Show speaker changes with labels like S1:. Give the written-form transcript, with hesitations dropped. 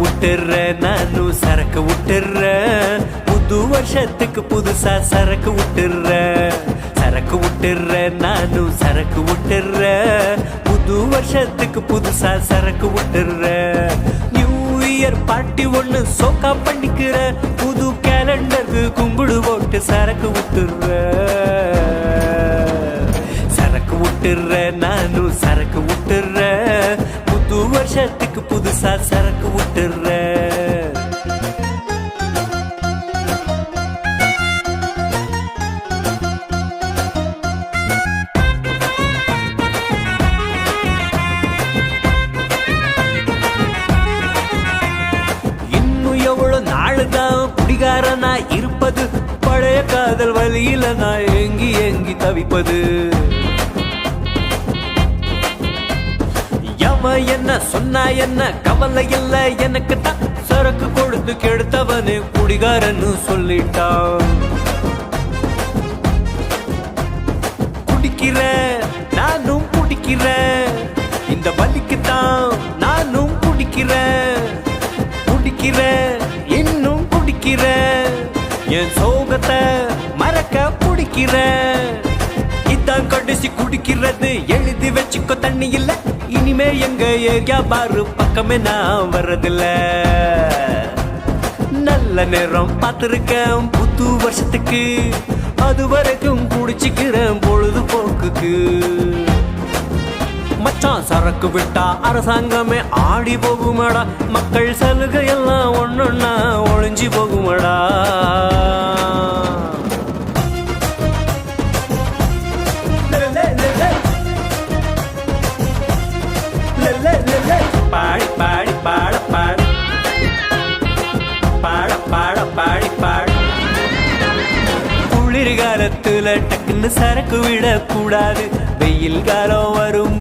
S1: விட்டுற நானும் சரக்கு விட்டுற புது வருஷத்துக்கு புதுசா சரக்கு விட்டுற சரக்கு விட்டுற நானும் சரக்கு விட்டுற புது வருஷத்துக்கு புதுசா சரக்கு விட்டுற நியூ இயர் பார்ட்டி ஒண்ணு சோக்கா பண்ணிக்கிற புது கேலண்டருக்கு கும்பிடு போட்டு சரக்கு விட்டுற சரக்கு விட்டுற நானும் சரக்கு விட்டுற புது வருஷத்துக்கு புதுசா சரக்கு விட்டுற இன்னும் எவ்வளவு நாளுதான் குடிகாரனா இருப்பது பழைய காதல் வழியில நான் ஏங்கி ஏங்கி தவிப்பது என்ன சொன்னா என்ன கவலை இல்ல எனக்கு தான் சரக்கு கொடுத்து கெடுத்தவனே குடிகாரன்னு சொல்லிட்டான் குடிக்கிற நானும் குடிக்கிற இந்த வலிக்கு தான் நானும் குடிக்கிற குடிக்கிற இன்னும் குடிக்கிற என் சோகத்தை மறக்க குடிக்கிற இதான் கடைசி குடிக்கிறது எழுதி வச்சுக்கோ தண்ணி இல்ல இனிமே எங்க ஏரியா பாரு பக்கமே நான் வர்றதில்ல நல்ல நேரம் பார்த்திருக்கேன் புது வருஷத்துக்கு அது வரைக்கும் குடிச்சுக்கிறேன் பொழுதுபோக்குக்கு மச்சான் சரக்கு விட்டா அரசாங்கமே ஆடி போகுமாடா மக்கள் சலுகை எல்லாம் ஒன்னொன்னா ஒளிஞ்சு போகுமாடா பாடி பாடி பாட பாடு பாட பாட பாடி பாடு குளிர்காலத்துல டக்குன்னு சரக்கு விடக்கூடாது வெயில் காலம் வரும்